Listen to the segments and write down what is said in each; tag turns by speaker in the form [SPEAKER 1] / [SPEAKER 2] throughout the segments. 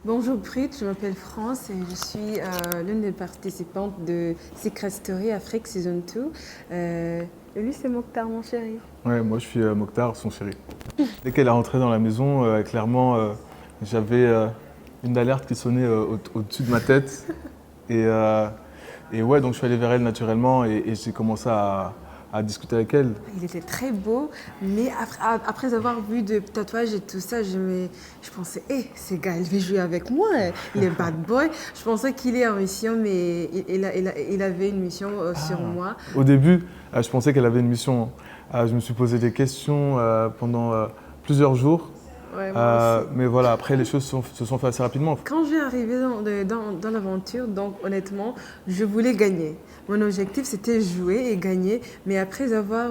[SPEAKER 1] Bonjour Brut, je m'appelle France et je suis l'une des participantes de Secret Story Afrique Season 2. Et lui, c'est Mokhtar, mon chéri.
[SPEAKER 2] Ouais, moi je suis Mokhtar, son chéri. Dès qu'elle est rentrée dans la maison, clairement, j'avais une alerte qui sonnait au-dessus de ma tête. Et, euh, et ouais, donc je suis allé vers elle naturellement et j'ai commencé à discuter avec elle.
[SPEAKER 1] Il était très beau, mais après avoir vu de tatouages et tout ça, je pensais, hé, ce gars, il veut jouer avec moi, il est bad boy. Je pensais qu'il est en mission, mais il avait une mission sur moi.
[SPEAKER 2] Au début, je pensais qu'elle avait une mission. Je me suis posé des questions pendant plusieurs jours.
[SPEAKER 1] Ouais, moi aussi.
[SPEAKER 2] Mais voilà, après les choses se sont faites assez rapidement.
[SPEAKER 1] Quand je suis arrivée dans l'aventure, donc honnêtement, je voulais gagner. Mon objectif, c'était jouer et gagner. Mais après avoir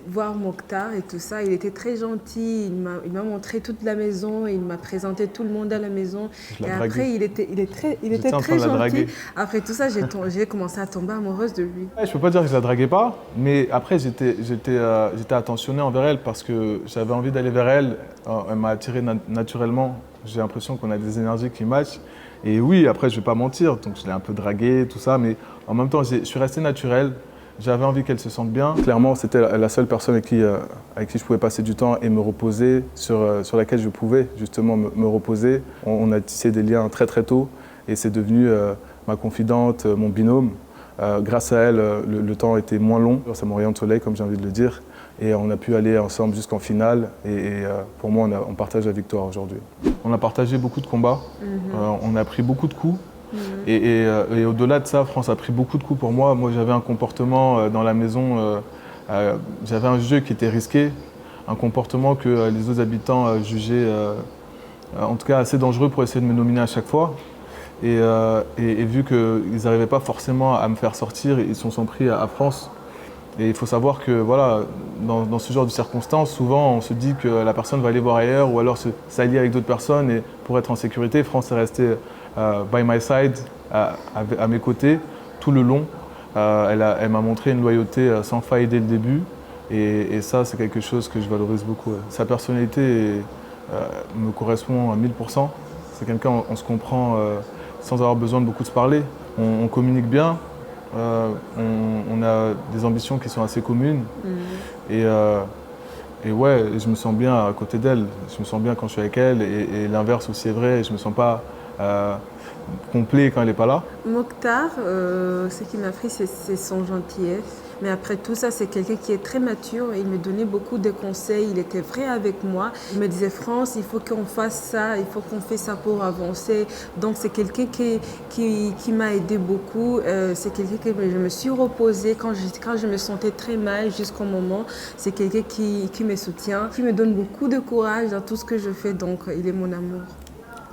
[SPEAKER 1] voir Mokhtar et tout ça, il était très gentil. Il m'a montré toute la maison. Il m'a présenté tout le monde à la maison.
[SPEAKER 2] Je
[SPEAKER 1] Et
[SPEAKER 2] la
[SPEAKER 1] après,
[SPEAKER 2] draguais.
[SPEAKER 1] il était
[SPEAKER 2] J'étais en train
[SPEAKER 1] très
[SPEAKER 2] de la
[SPEAKER 1] gentil.
[SPEAKER 2] draguer.
[SPEAKER 1] Après tout ça, j'ai commencé à tomber amoureuse de lui.
[SPEAKER 2] Ouais, je peux pas dire que je la draguais pas, mais après j'étais attentionné envers elle parce que j'avais envie d'aller vers elle. Elle m'a attiré naturellement. J'ai l'impression qu'on a des énergies qui matchent. Et oui, après je vais pas mentir, donc je l'ai un peu draguée, tout ça, mais en même temps je suis resté naturel. J'avais envie qu'elle se sente bien. Clairement, c'était la seule personne avec qui je pouvais passer du temps et me reposer, sur laquelle je pouvais justement me reposer. On a tissé des liens très très tôt et c'est devenu ma confidente, mon binôme. Grâce à elle, le temps était moins long. Ça m'a rayon de soleil, comme j'ai envie de le dire. Et on a pu aller ensemble jusqu'en finale. Et pour moi, on partage la victoire aujourd'hui. On a partagé beaucoup de combats. On a pris beaucoup de coups. Et au-delà de ça, France a pris beaucoup de coups pour moi. Moi, j'avais un comportement dans la maison, j'avais un jeu qui était risqué, un comportement que les autres habitants jugeaient en tout cas assez dangereux pour essayer de me nominer à chaque fois. Et vu qu'ils n'arrivaient pas forcément à me faire sortir, ils se sont pris à France. Et il faut savoir que voilà, dans ce genre de circonstances, souvent on se dit que la personne va aller voir ailleurs ou alors s'allier avec d'autres personnes et pour être en sécurité. France est restée by my side, à mes côtés, tout le long. Elle m'a montré une loyauté sans faille dès le début. Et ça, c'est quelque chose que je valorise beaucoup. Ouais. Sa personnalité me correspond à 1000%. C'est quelqu'un, on se comprend sans avoir besoin de beaucoup se parler. On communique bien. On a des ambitions qui sont assez communes. Et ouais, je me sens bien à côté d'elle. Je me sens bien quand je suis avec elle. Et l'inverse aussi est vrai. Je ne me sens pas complet quand elle n'est pas là.
[SPEAKER 1] Mokhtar, ce qui m'a pris, c'est son gentillesse. Mais après tout ça, c'est quelqu'un qui est très mature et il me donnait beaucoup de conseils. Il était vrai avec moi. Il me disait, France, il faut qu'on fasse ça, il faut qu'on fasse ça pour avancer. Donc c'est quelqu'un qui m'a aidé beaucoup. C'est quelqu'un que je me suis reposée quand je me sentais très mal jusqu'au moment. C'est quelqu'un qui me soutient, qui me donne beaucoup de courage dans tout ce que je fais. Donc il est mon amour.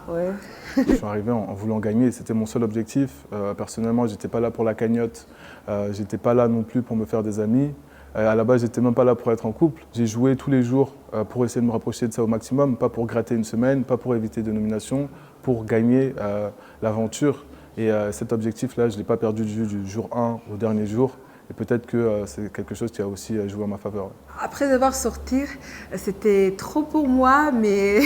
[SPEAKER 1] Ouais.
[SPEAKER 2] Je suis arrivé en voulant gagner, c'était mon seul objectif. Personnellement, je n'étais pas là pour la cagnotte, je n'étais pas là non plus pour me faire des amis. À la base, je n'étais même pas là pour être en couple. J'ai joué tous les jours pour essayer de me rapprocher de ça au maximum, pas pour gratter une semaine, pas pour éviter des nominations, pour gagner l'aventure. Et cet objectif-là, je ne l'ai pas perdu de vue du jour 1 au dernier jour. Et peut-être que c'est quelque chose qui a aussi joué en ma faveur.
[SPEAKER 1] Après avoir sorti, c'était trop pour moi, mais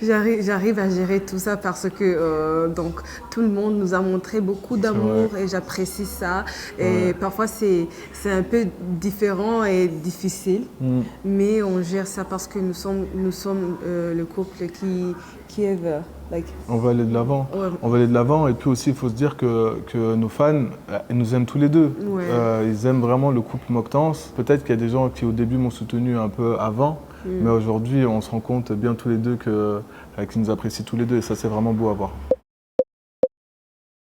[SPEAKER 1] j'arrive à gérer tout ça parce que donc, tout le monde nous a montré beaucoup d'amour et j'apprécie ça. Et parfois, c'est un peu différent et difficile, mais on gère ça parce que nous sommes le couple qui est vers.
[SPEAKER 2] On va aller de l'avant.
[SPEAKER 1] Ouais.
[SPEAKER 2] On va aller de l'avant et puis aussi il faut se dire que nos fans ils nous aiment tous les deux.
[SPEAKER 1] Ouais.
[SPEAKER 2] Ils aiment vraiment le couple Mocktance. Peut-être qu'il y a des gens qui au début m'ont soutenu un peu avant, mais aujourd'hui on se rend compte bien tous les deux qu'ils nous apprécient tous les deux et ça c'est vraiment beau à voir.